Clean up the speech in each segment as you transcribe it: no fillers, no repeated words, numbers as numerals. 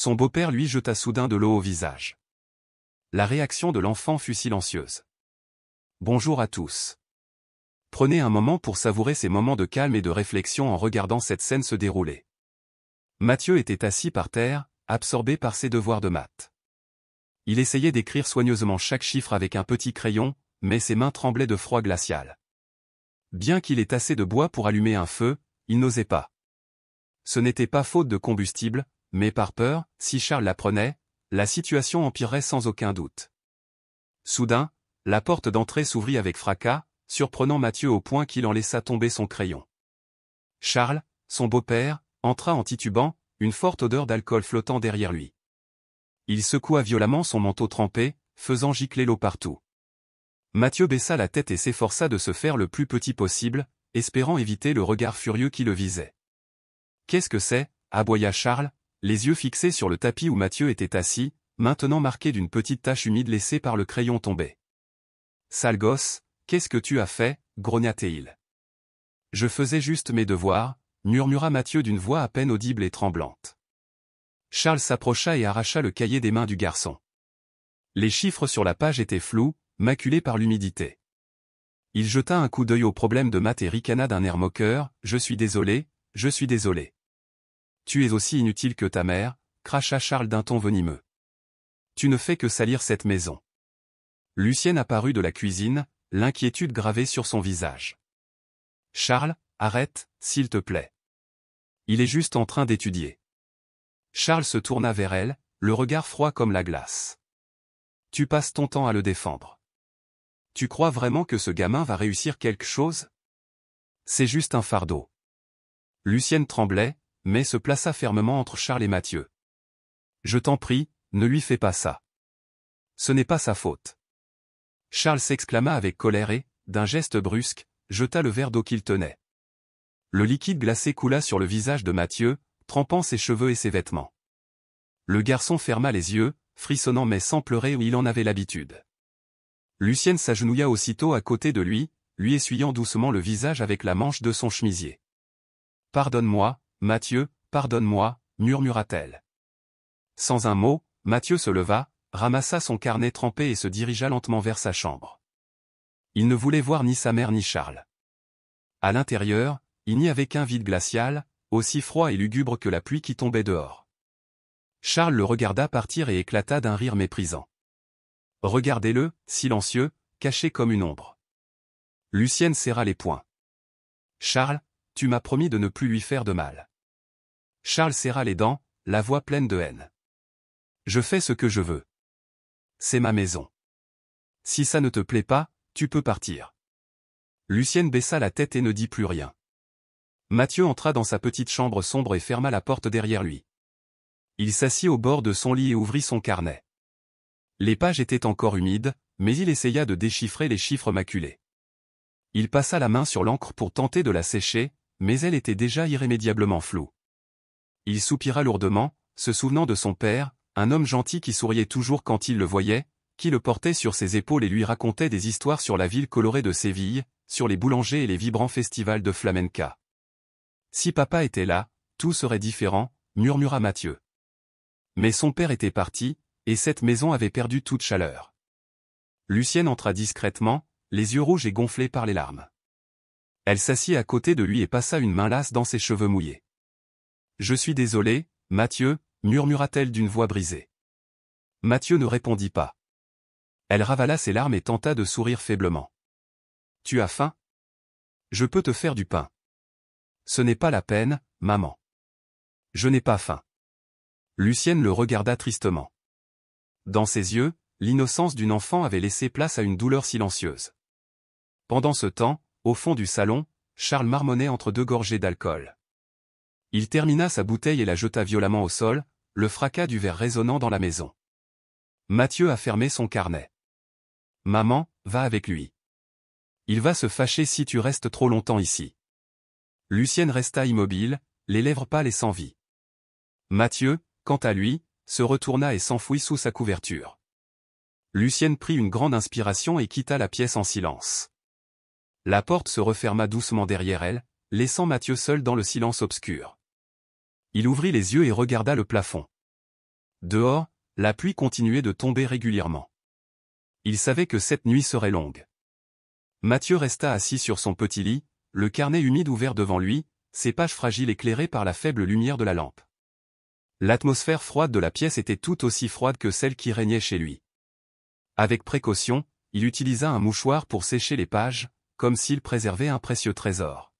son beau-père lui jeta soudain de l'eau au visage. La réaction de l'enfant fut silencieuse. Bonjour à tous. Prenez un moment pour savourer ces moments de calme et de réflexion en regardant cette scène se dérouler. Mathieu était assis par terre, absorbé par ses devoirs de maths. Il essayait d'écrire soigneusement chaque chiffre avec un petit crayon, mais ses mains tremblaient de froid glacial. Bien qu'il ait assez de bois pour allumer un feu, il n'osait pas. Ce n'était pas faute de combustible, mais par peur, si Charles l'apprenait, la situation empirerait sans aucun doute. Soudain, la porte d'entrée s'ouvrit avec fracas, surprenant Mathieu au point qu'il en laissa tomber son crayon. Charles, son beau-père, entra en titubant, une forte odeur d'alcool flottant derrière lui. Il secoua violemment son manteau trempé, faisant gicler l'eau partout. Mathieu baissa la tête et s'efforça de se faire le plus petit possible, espérant éviter le regard furieux qui le visait. « Qu'est-ce que c'est » aboya Charles, les yeux fixés sur le tapis où Mathieu était assis, maintenant marqué d'une petite tache humide laissée par le crayon tombé. « Sale gosse, qu'est-ce que tu as fait » grogna-t-il. « Je faisais juste mes devoirs » murmura Mathieu d'une voix à peine audible et tremblante. Charles s'approcha et arracha le cahier des mains du garçon. Les chiffres sur la page étaient flous, maculés par l'humidité. Il jeta un coup d'œil au problème de maths et ricana d'un air moqueur, « Je suis désolé, je suis désolé. »« Tu es aussi inutile que ta mère » cracha Charles d'un ton venimeux. « Tu ne fais que salir cette maison. » Lucienne apparut de la cuisine, l'inquiétude gravée sur son visage. « Charles, arrête, s'il te plaît. Il est juste en train d'étudier. » Charles se tourna vers elle, le regard froid comme la glace. « Tu passes ton temps à le défendre. Tu crois vraiment que ce gamin va réussir quelque chose? C'est juste un fardeau. » Lucienne tremblait, mais se plaça fermement entre Charles et Mathieu. « Je t'en prie, ne lui fais pas ça. Ce n'est pas sa faute. » Charles s'exclama avec colère et, d'un geste brusque, jeta le verre d'eau qu'il tenait. Le liquide glacé coula sur le visage de Mathieu, trempant ses cheveux et ses vêtements. Le garçon ferma les yeux, frissonnant mais sans pleurer où il en avait l'habitude. Lucienne s'agenouilla aussitôt à côté de lui essuyant doucement le visage avec la manche de son chemisier. « Pardonne-moi, Mathieu, pardonne-moi » murmura-t-elle. Sans un mot, Mathieu se leva, ramassa son carnet trempé et se dirigea lentement vers sa chambre. Il ne voulait voir ni sa mère ni Charles. À l'intérieur, il n'y avait qu'un vide glacial, aussi froid et lugubre que la pluie qui tombait dehors. Charles le regarda partir et éclata d'un rire méprisant. Regardez-le, silencieux, caché comme une ombre. Lucienne serra les poings. « Charles, tu m'as promis de ne plus lui faire de mal. » Charles serra les dents, la voix pleine de haine. « Je fais ce que je veux. C'est ma maison. Si ça ne te plaît pas, tu peux partir. » Lucienne baissa la tête et ne dit plus rien. Mathieu entra dans sa petite chambre sombre et ferma la porte derrière lui. Il s'assit au bord de son lit et ouvrit son carnet. Les pages étaient encore humides, mais il essaya de déchiffrer les chiffres maculés. Il passa la main sur l'encre pour tenter de la sécher, mais elle était déjà irrémédiablement floue. Il soupira lourdement, se souvenant de son père, un homme gentil qui souriait toujours quand il le voyait, qui le portait sur ses épaules et lui racontait des histoires sur la ville colorée de Séville, sur les boulangers et les vibrants festivals de flamenca. « Si papa était là, tout serait différent » murmura Mathieu. Mais son père était parti, et cette maison avait perdu toute chaleur. Lucienne entra discrètement, les yeux rouges et gonflés par les larmes. Elle s'assit à côté de lui et passa une main lasse dans ses cheveux mouillés. « Je suis désolée, Mathieu » murmura-t-elle d'une voix brisée. Mathieu ne répondit pas. Elle ravala ses larmes et tenta de sourire faiblement. « Tu as faim? Je peux te faire du pain. »« Ce n'est pas la peine, maman. Je n'ai pas faim. » Lucienne le regarda tristement. Dans ses yeux, l'innocence d'une enfant avait laissé place à une douleur silencieuse. Pendant ce temps, au fond du salon, Charles marmonnait entre deux gorgées d'alcool. Il termina sa bouteille et la jeta violemment au sol, le fracas du verre résonnant dans la maison. Mathieu a fermé son carnet. « Maman, va avec lui. Il va se fâcher si tu restes trop longtemps ici. » Lucienne resta immobile, les lèvres pâles et sans vie. Mathieu, quant à lui, se retourna et s'enfouit sous sa couverture. Lucienne prit une grande inspiration et quitta la pièce en silence. La porte se referma doucement derrière elle, laissant Mathieu seul dans le silence obscur. Il ouvrit les yeux et regarda le plafond. Dehors, la pluie continuait de tomber régulièrement. Il savait que cette nuit serait longue. Mathieu resta assis sur son petit lit, le carnet humide ouvert devant lui, ses pages fragiles éclairées par la faible lumière de la lampe. L'atmosphère froide de la pièce était tout aussi froide que celle qui régnait chez lui. Avec précaution, il utilisa un mouchoir pour sécher les pages, comme s'il préservait un précieux trésor.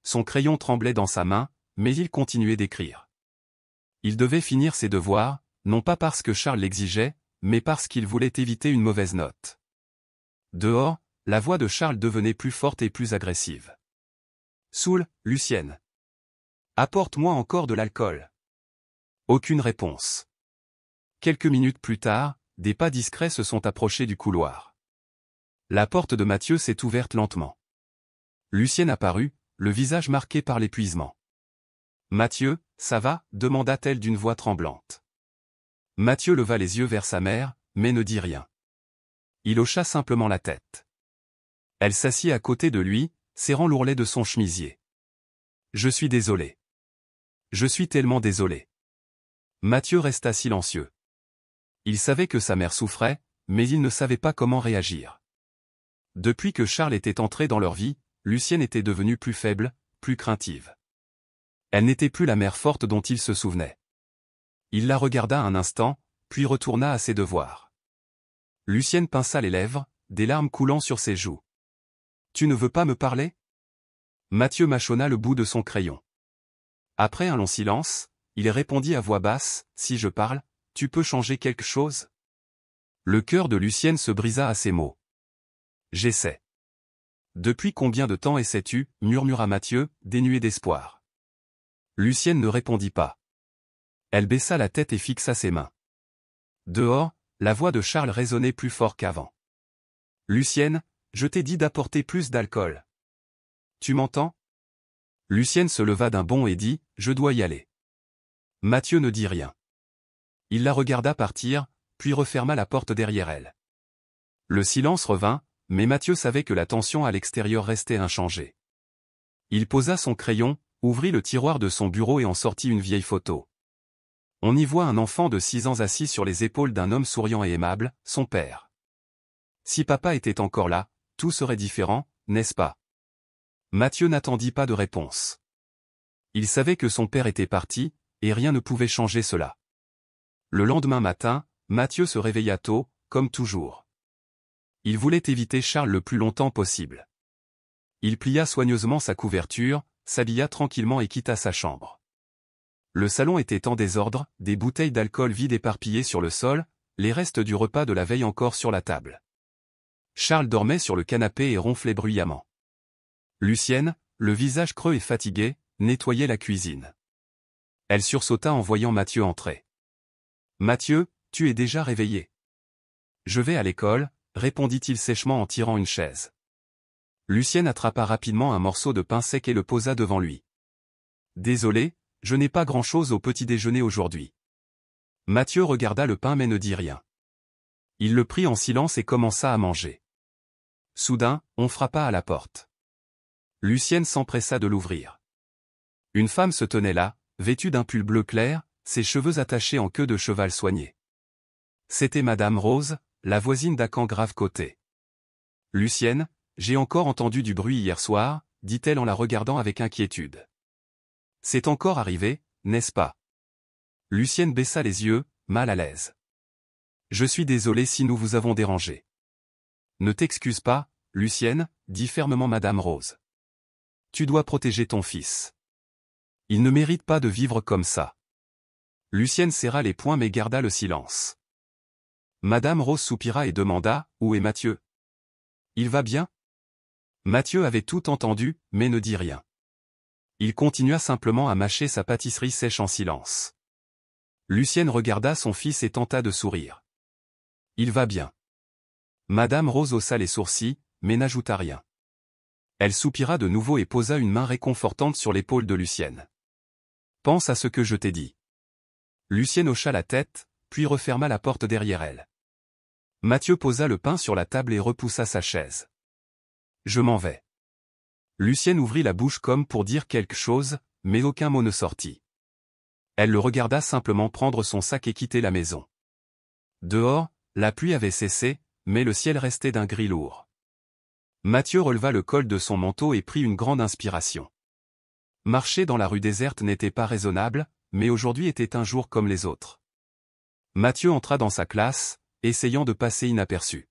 Son crayon tremblait dans sa main, mais il continuait d'écrire. Il devait finir ses devoirs, non pas parce que Charles l'exigeait, mais parce qu'il voulait éviter une mauvaise note. Dehors, la voix de Charles devenait plus forte et plus agressive. « Saoul, Lucienne. Apporte-moi encore de l'alcool. » Aucune réponse. Quelques minutes plus tard, des pas discrets se sont approchés du couloir. La porte de Mathieu s'est ouverte lentement. Lucienne apparut, le visage marqué par l'épuisement. « Mathieu, ça va ?» demanda-t-elle d'une voix tremblante. Mathieu leva les yeux vers sa mère, mais ne dit rien. Il hocha simplement la tête. Elle s'assit à côté de lui, serrant l'ourlet de son chemisier. « Je suis désolé. Je suis tellement désolé. » Mathieu resta silencieux. Il savait que sa mère souffrait, mais il ne savait pas comment réagir. Depuis que Charles était entré dans leur vie, Lucienne était devenue plus faible, plus craintive. Elle n'était plus la mère forte dont il se souvenait. Il la regarda un instant, puis retourna à ses devoirs. Lucienne pinça les lèvres, des larmes coulant sur ses joues. « Tu ne veux pas me parler ?» Mathieu mâchonna le bout de son crayon. Après un long silence, il répondit à voix basse, « Si je parle, tu peux changer quelque chose ?» Le cœur de Lucienne se brisa à ces mots. « J'essaie. »« Depuis combien de temps essaies-tu » murmura Mathieu, dénué d'espoir. Lucienne ne répondit pas. Elle baissa la tête et fixa ses mains. Dehors, la voix de Charles résonnait plus fort qu'avant. « Lucienne, je t'ai dit d'apporter plus d'alcool. Tu m'entends ?» Lucienne se leva d'un bond et dit, « Je dois y aller. » Mathieu ne dit rien. Il la regarda partir, puis referma la porte derrière elle. Le silence revint, mais Mathieu savait que la tension à l'extérieur restait inchangée. Il posa son crayon, ouvrit le tiroir de son bureau et en sortit une vieille photo. On y voit un enfant de 6 ans assis sur les épaules d'un homme souriant et aimable, son père. Si papa était encore là, tout serait différent, n'est-ce pas? Mathieu n'attendit pas de réponse. Il savait que son père était parti, et rien ne pouvait changer cela. Le lendemain matin, Mathieu se réveilla tôt, comme toujours. Il voulait éviter Charles le plus longtemps possible. Il plia soigneusement sa couverture, s'habilla tranquillement et quitta sa chambre. Le salon était en désordre, des bouteilles d'alcool vides éparpillées sur le sol, les restes du repas de la veille encore sur la table. Charles dormait sur le canapé et ronflait bruyamment. Lucienne, le visage creux et fatigué, nettoyait la cuisine. Elle sursauta en voyant Mathieu entrer. « Mathieu, tu es déjà réveillé. »« Je vais à l'école, » répondit-il sèchement en tirant une chaise. Lucienne attrapa rapidement un morceau de pain sec et le posa devant lui. « Désolé, je n'ai pas grand-chose au petit déjeuner aujourd'hui. » Mathieu regarda le pain mais ne dit rien. Il le prit en silence et commença à manger. Soudain, on frappa à la porte. Lucienne s'empressa de l'ouvrir. Une femme se tenait là, vêtue d'un pull bleu clair, ses cheveux attachés en queue de cheval soignée. C'était Madame Rose, la voisine d'Acan Grave-Côté. « Lucienne, j'ai encore entendu du bruit hier soir, » dit-elle en la regardant avec inquiétude. « C'est encore arrivé, n'est-ce pas ?» Lucienne baissa les yeux, mal à l'aise. « Je suis désolée si nous vous avons dérangé. »« Ne t'excuse pas, Lucienne, » dit fermement Madame Rose. « Tu dois protéger ton fils. Il ne mérite pas de vivre comme ça. » Lucienne serra les poings mais garda le silence. Madame Rose soupira et demanda, « Où est Mathieu? Il va bien ?» Mathieu avait tout entendu, mais ne dit rien. Il continua simplement à mâcher sa pâtisserie sèche en silence. Lucienne regarda son fils et tenta de sourire. « Il va bien. » Madame Rose haussa les sourcils, mais n'ajouta rien. Elle soupira de nouveau et posa une main réconfortante sur l'épaule de Lucienne. « Pense à ce que je t'ai dit. » Lucienne hocha la tête, puis referma la porte derrière elle. Mathieu posa le pain sur la table et repoussa sa chaise. « Je m'en vais. » Lucienne ouvrit la bouche comme pour dire quelque chose, mais aucun mot ne sortit. Elle le regarda simplement prendre son sac et quitter la maison. Dehors, la pluie avait cessé, mais le ciel restait d'un gris lourd. Mathieu releva le col de son manteau et prit une grande inspiration. Marcher dans la rue déserte n'était pas raisonnable, mais aujourd'hui était un jour comme les autres. Mathieu entra dans sa classe, essayant de passer inaperçu.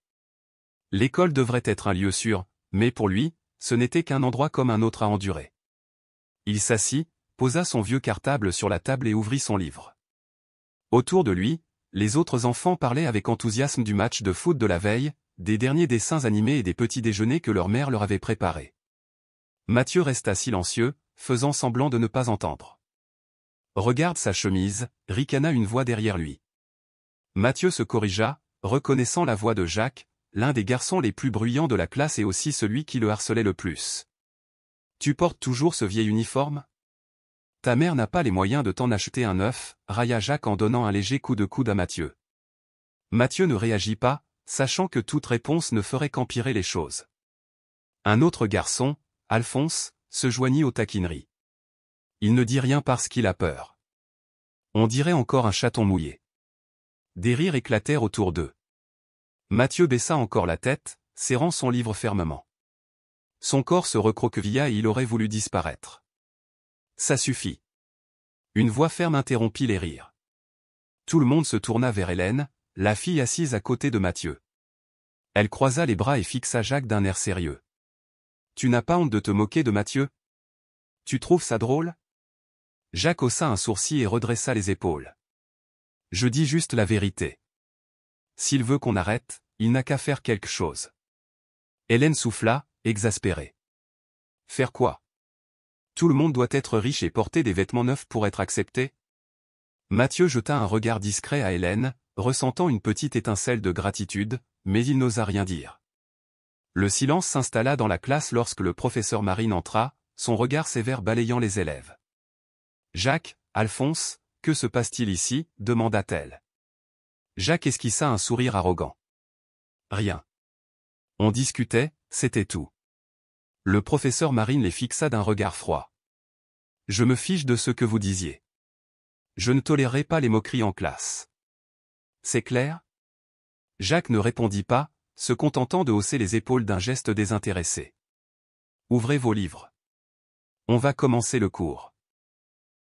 L'école devrait être un lieu sûr, mais pour lui, ce n'était qu'un endroit comme un autre à endurer. Il s'assit, posa son vieux cartable sur la table et ouvrit son livre. Autour de lui, les autres enfants parlaient avec enthousiasme du match de foot de la veille, des derniers dessins animés et des petits déjeuners que leur mère leur avait préparés. Mathieu resta silencieux, faisant semblant de ne pas entendre. « Regarde sa chemise », ricana une voix derrière lui. Mathieu se corrigea, reconnaissant la voix de Jacques, l'un des garçons les plus bruyants de la classe et aussi celui qui le harcelait le plus. « Tu portes toujours ce vieil uniforme ? Ta mère n'a pas les moyens de t'en acheter un neuf, railla Jacques en donnant un léger coup de coude à Mathieu. Mathieu ne réagit pas, sachant que toute réponse ne ferait qu'empirer les choses. Un autre garçon, Alphonse, se joignit aux taquineries. Il ne dit rien parce qu'il a peur. On dirait encore un chaton mouillé. Des rires éclatèrent autour d'eux. Mathieu baissa encore la tête, serrant son livre fermement. Son corps se recroquevilla et il aurait voulu disparaître. Ça suffit. Une voix ferme interrompit les rires. Tout le monde se tourna vers Hélène, la fille assise à côté de Mathieu. Elle croisa les bras et fixa Jacques d'un air sérieux. Tu n'as pas honte de te moquer de Mathieu ? Tu trouves ça drôle ? Jacques haussa un sourcil et redressa les épaules. Je dis juste la vérité. S'il veut qu'on arrête, il n'a qu'à faire quelque chose. Hélène souffla, exaspérée. Faire quoi ? Tout le monde doit être riche et porter des vêtements neufs pour être accepté ? Mathieu jeta un regard discret à Hélène, ressentant une petite étincelle de gratitude, mais il n'osa rien dire. Le silence s'installa dans la classe lorsque le professeur Marine entra, son regard sévère balayant les élèves. « Jacques, Alphonse, que se passe-t-il ici » demanda-t-elle. Jacques esquissa un sourire arrogant. « Rien. On discutait, c'était tout. » Le professeur Marine les fixa d'un regard froid. « Je me fiche de ce que vous disiez. Je ne tolérerai pas les moqueries en classe. C'est clair ?» Jacques ne répondit pas, se contentant de hausser les épaules d'un geste désintéressé. « Ouvrez vos livres. On va commencer le cours. »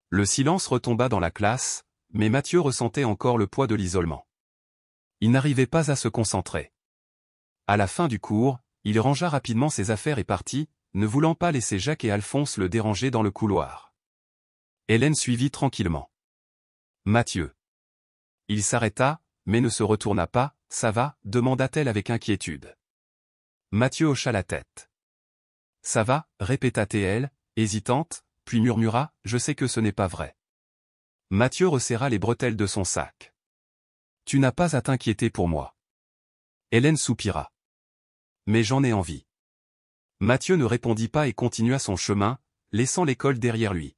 Le silence retomba dans la classe, mais Mathieu ressentait encore le poids de l'isolement. Il n'arrivait pas à se concentrer. À la fin du cours, il rangea rapidement ses affaires et partit, ne voulant pas laisser Jacques et Alphonse le déranger dans le couloir. Hélène suivit tranquillement. Mathieu. Il s'arrêta, mais ne se retourna pas. « Ça va » demanda-t-elle avec inquiétude. Mathieu hocha la tête. « Ça va » répéta-t-elle, hésitante, puis murmura « Je sais que ce n'est pas vrai. » Mathieu resserra les bretelles de son sac. « Tu n'as pas à t'inquiéter pour moi. » Hélène soupira. « Mais j'en ai envie. » Mathieu ne répondit pas et continua son chemin, laissant l'école derrière lui.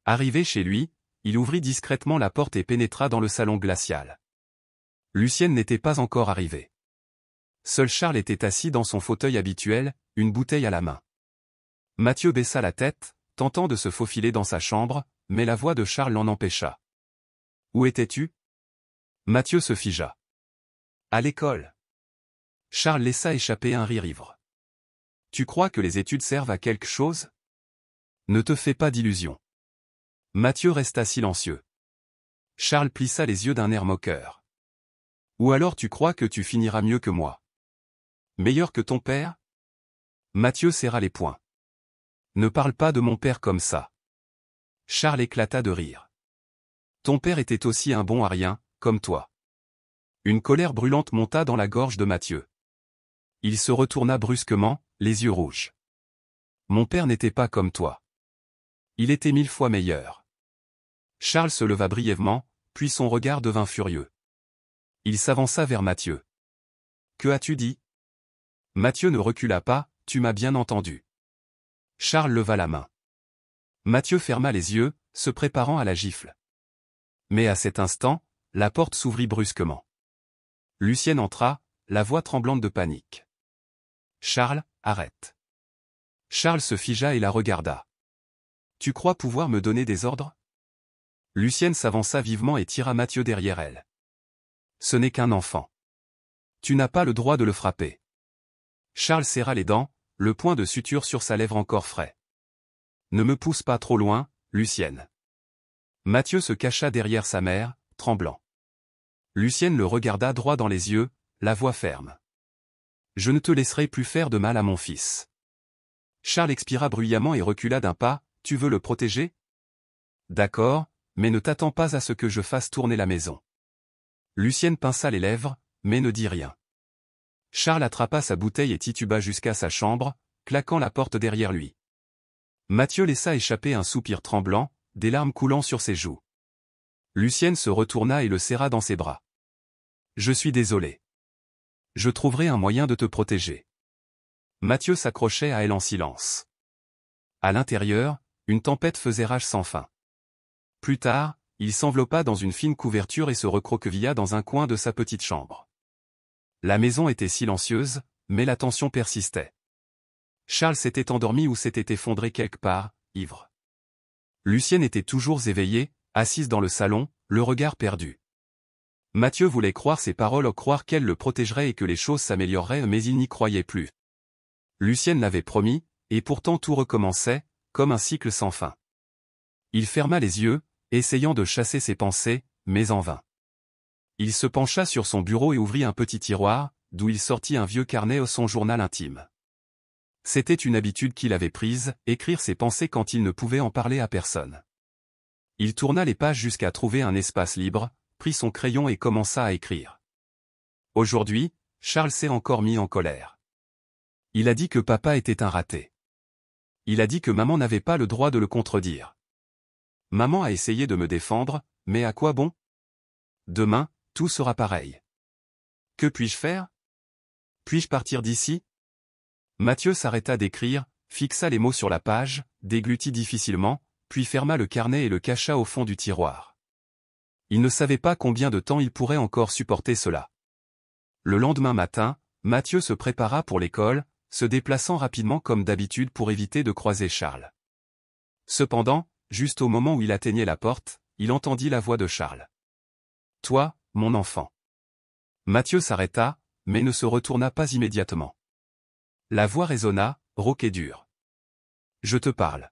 Arrivé chez lui, il ouvrit discrètement la porte et pénétra dans le salon glacial. Lucienne n'était pas encore arrivée. Seul Charles était assis dans son fauteuil habituel, une bouteille à la main. Mathieu baissa la tête, tentant de se faufiler dans sa chambre, mais la voix de Charles l'en empêcha. « Où étais-tu » Mathieu se figea. « À l'école. » Charles laissa échapper un rire ivre. « Tu crois que les études servent à quelque chose ? Ne te fais pas d'illusions. » Mathieu resta silencieux. Charles plissa les yeux d'un air moqueur. « Ou alors tu crois que tu finiras mieux que moi ? Meilleur que ton père ?» Mathieu serra les poings. « Ne parle pas de mon père comme ça. » Charles éclata de rire. « Ton père était aussi un bon à rien, comme toi. » Une colère brûlante monta dans la gorge de Mathieu. Il se retourna brusquement, les yeux rouges. « Mon père n'était pas comme toi. Il était 1000 fois meilleur. » Charles se leva brièvement, puis son regard devint furieux. Il s'avança vers Mathieu. « Que as-tu dit » Mathieu ne recula pas, « Tu m'as bien entendu. » Charles leva la main. Mathieu ferma les yeux, se préparant à la gifle. Mais à cet instant, la porte s'ouvrit brusquement. Lucienne entra, la voix tremblante de panique. « Charles, arrête. » Charles se figea et la regarda. « Tu crois pouvoir me donner des ordres ? Lucienne s'avança vivement et tira Mathieu derrière elle. Ce n'est qu'un enfant. Tu n'as pas le droit de le frapper. Charles serra les dents, le point de suture sur sa lèvre encore frais. Ne me pousse pas trop loin, Lucienne. Mathieu se cacha derrière sa mère, tremblant. Lucienne le regarda droit dans les yeux, la voix ferme. Je ne te laisserai plus faire de mal à mon fils. Charles expira bruyamment et recula d'un pas. Tu veux le protéger? D'accord, mais ne t'attends pas à ce que je fasse tourner la maison. Lucienne pinça les lèvres, mais ne dit rien. Charles attrapa sa bouteille et tituba jusqu'à sa chambre, claquant la porte derrière lui. Mathieu laissa échapper un soupir tremblant, des larmes coulant sur ses joues. Lucienne se retourna et le serra dans ses bras. Je suis désolé. Je trouverai un moyen de te protéger. Mathieu s'accrochait à elle en silence. À l'intérieur, une tempête faisait rage sans fin. Plus tard, il s'enveloppa dans une fine couverture et se recroquevilla dans un coin de sa petite chambre. La maison était silencieuse, mais la tension persistait. Charles s'était endormi ou s'était effondré quelque part, ivre. Lucienne était toujours éveillée, assise dans le salon, le regard perdu. Mathieu voulait croire ses paroles, croire qu'elle le protégerait et que les choses s'amélioreraient, mais il n'y croyait plus. Lucienne l'avait promis, et pourtant tout recommençait, comme un cycle sans fin. Il ferma les yeux, essayant de chasser ses pensées, mais en vain. Il se pencha sur son bureau et ouvrit un petit tiroir, d'où il sortit un vieux carnet ou son journal intime. C'était une habitude qu'il avait prise, écrire ses pensées quand il ne pouvait en parler à personne. Il tourna les pages jusqu'à trouver un espace libre, prit son crayon et commença à écrire. Aujourd'hui, Charles s'est encore mis en colère. Il a dit que papa était un raté. Il a dit que maman n'avait pas le droit de le contredire. Maman a essayé de me défendre, mais à quoi bon? Demain, tout sera pareil. Que puis-je faire? Puis-je partir d'ici? Mathieu s'arrêta d'écrire, fixa les mots sur la page, déglutit difficilement, puis ferma le carnet et le cacha au fond du tiroir. Il ne savait pas combien de temps il pourrait encore supporter cela. Le lendemain matin, Mathieu se prépara pour l'école, se déplaçant rapidement comme d'habitude pour éviter de croiser Charles. Cependant, juste au moment où il atteignait la porte, il entendit la voix de Charles. « Toi, mon enfant. » Mathieu s'arrêta, mais ne se retourna pas immédiatement. La voix résonna, rauque et dure. « Je te parle. »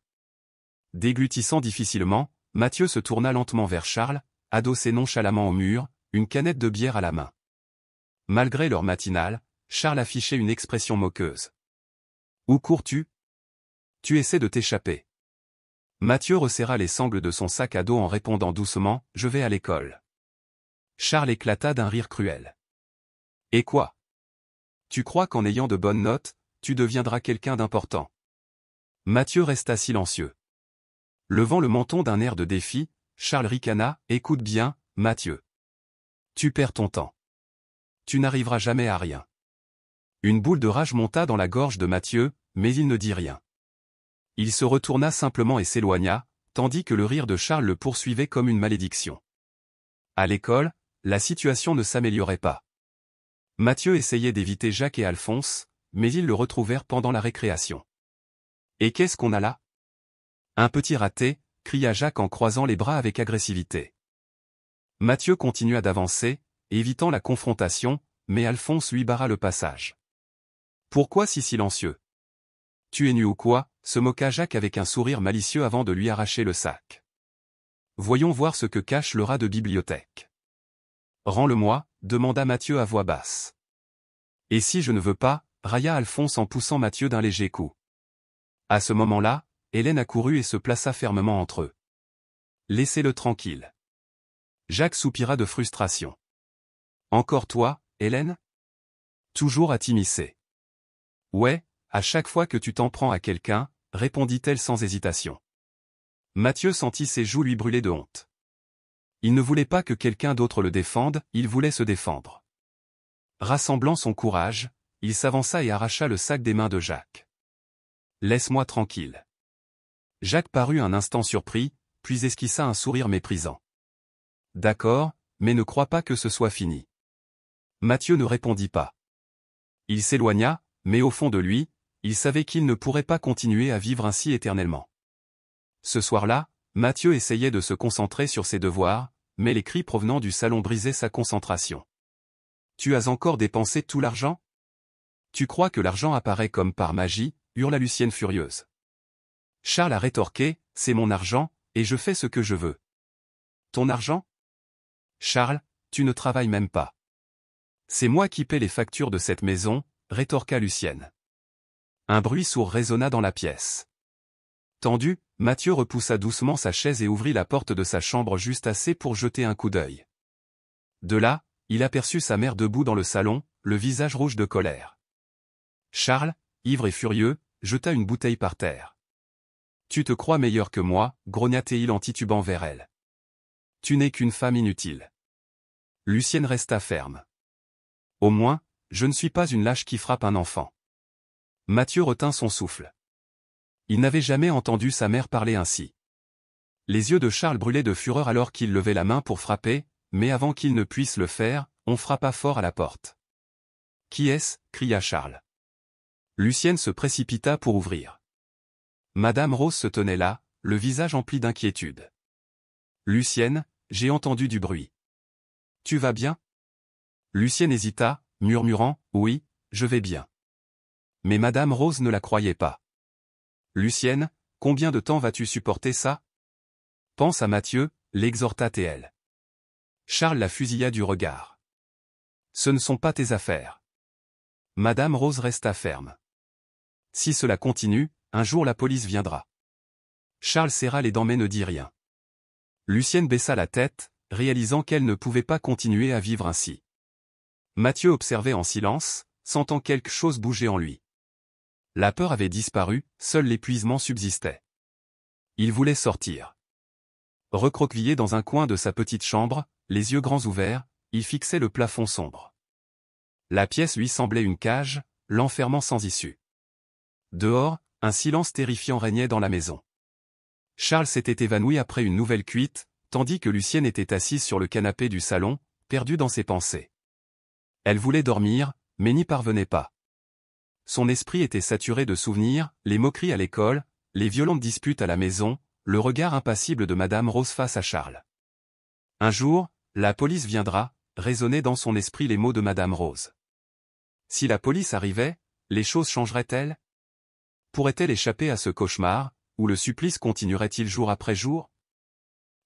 Déglutissant difficilement, Mathieu se tourna lentement vers Charles, adossé nonchalamment au mur, une canette de bière à la main. Malgré l'heure matinale, Charles affichait une expression moqueuse. « Où cours-tu? Tu essaies de t'échapper. » Mathieu resserra les sangles de son sac à dos en répondant doucement « Je vais à l'école. » Charles éclata d'un rire cruel. « Et quoi? Tu crois qu'en ayant de bonnes notes, tu deviendras quelqu'un d'important? » Mathieu resta silencieux. Levant le menton d'un air de défi, Charles ricana « Écoute bien, Mathieu. Tu perds ton temps. Tu n'arriveras jamais à rien. » Une boule de rage monta dans la gorge de Mathieu, mais il ne dit rien. Il se retourna simplement et s'éloigna, tandis que le rire de Charles le poursuivait comme une malédiction. À l'école, la situation ne s'améliorait pas. Mathieu essayait d'éviter Jacques et Alphonse, mais ils le retrouvèrent pendant la récréation. « Et qu'est-ce qu'on a là? » Un petit raté, cria Jacques en croisant les bras avec agressivité. Mathieu continua d'avancer, évitant la confrontation, mais Alphonse lui barra le passage. « Pourquoi si silencieux? Tu es nu ou quoi? » se moqua Jacques avec un sourire malicieux avant de lui arracher le sac. « Voyons voir ce que cache le rat de bibliothèque. »« Rends-le-moi, » demanda Mathieu à voix basse. « Et si je ne veux pas » railla Alphonse en poussant Mathieu d'un léger coup. À ce moment-là, Hélène accourut et se plaça fermement entre eux. « Laissez-le tranquille. » Jacques soupira de frustration. « Encore toi, Hélène? » Toujours à t'immiscer. « Ouais, à chaque fois que tu t'en prends à quelqu'un, » répondit-elle sans hésitation. Mathieu sentit ses joues lui brûler de honte. Il ne voulait pas que quelqu'un d'autre le défende, il voulait se défendre. Rassemblant son courage, il s'avança et arracha le sac des mains de Jacques. « Laisse-moi tranquille. » Jacques parut un instant surpris, puis esquissa un sourire méprisant. « D'accord, mais ne crois pas que ce soit fini. » Mathieu ne répondit pas. Il s'éloigna, mais au fond de lui, il savait qu'il ne pourrait pas continuer à vivre ainsi éternellement. Ce soir-là, Mathieu essayait de se concentrer sur ses devoirs, mais les cris provenant du salon brisaient sa concentration. « Tu as encore dépensé tout l'argent ? Tu crois que l'argent apparaît comme par magie ?» hurla Lucienne furieuse. Charles a rétorqué, « C'est mon argent, et je fais ce que je veux. » « Ton argent ? Charles, tu ne travailles même pas. »« C'est moi qui paie les factures de cette maison, » rétorqua Lucienne. Un bruit sourd résonna dans la pièce. Tendu, Mathieu repoussa doucement sa chaise et ouvrit la porte de sa chambre juste assez pour jeter un coup d'œil. De là, il aperçut sa mère debout dans le salon, le visage rouge de colère. Charles, ivre et furieux, jeta une bouteille par terre. « Tu te crois meilleur que moi » grogna-t-il en titubant vers elle. « Tu n'es qu'une femme inutile. » Lucienne resta ferme. « Au moins, je ne suis pas une lâche qui frappe un enfant. » Mathieu retint son souffle. Il n'avait jamais entendu sa mère parler ainsi. Les yeux de Charles brûlaient de fureur alors qu'il levait la main pour frapper, mais avant qu'il ne puisse le faire, on frappa fort à la porte. « Qui est-ce » cria Charles. Lucienne se précipita pour ouvrir. Madame Rose se tenait là, le visage empli d'inquiétude. « Lucienne, j'ai entendu du bruit. Tu vas bien ?» Lucienne hésita, murmurant « Oui, je vais bien. » Mais Madame Rose ne la croyait pas. « Lucienne, combien de temps vas-tu supporter ça ? Pense à Mathieu, » l'exhorta-t-elle. Charles la fusilla du regard. « Ce ne sont pas tes affaires. » Madame Rose resta ferme. « Si cela continue, un jour la police viendra. » Charles serra les dents mais ne dit rien. Lucienne baissa la tête, réalisant qu'elle ne pouvait pas continuer à vivre ainsi. Mathieu observait en silence, sentant quelque chose bouger en lui. La peur avait disparu, seul l'épuisement subsistait. Il voulait sortir. Recroquevillé dans un coin de sa petite chambre, les yeux grands ouverts, il fixait le plafond sombre. La pièce lui semblait une cage, l'enfermant sans issue. Dehors, un silence terrifiant régnait dans la maison. Charles s'était évanoui après une nouvelle cuite, tandis que Lucienne était assise sur le canapé du salon, perdue dans ses pensées. Elle voulait dormir, mais n'y parvenait pas. Son esprit était saturé de souvenirs, les moqueries à l'école, les violentes disputes à la maison, le regard impassible de Madame Rose face à Charles. Un jour, la police viendra, résonnaient dans son esprit les mots de Madame Rose. Si la police arrivait, les choses changeraient-elles ? Pourrait-elle échapper à ce cauchemar, ou le supplice continuerait-il jour après jour ?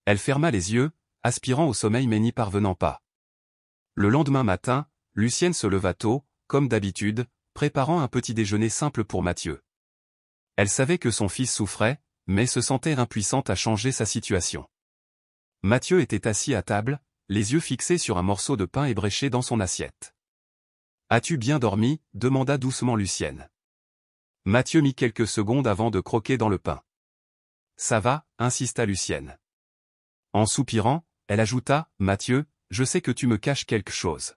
Elle ferma les yeux, aspirant au sommeil mais n'y parvenant pas. Le lendemain matin, Lucienne se leva tôt, comme d'habitude, préparant un petit déjeuner simple pour Mathieu. Elle savait que son fils souffrait, mais se sentait impuissante à changer sa situation. Mathieu était assis à table, les yeux fixés sur un morceau de pain ébréché dans son assiette. « As-tu bien dormi » demanda doucement Lucienne. Mathieu mit quelques secondes avant de croquer dans le pain. « Ça va » insista Lucienne. En soupirant, elle ajouta, « Mathieu, je sais que tu me caches quelque chose.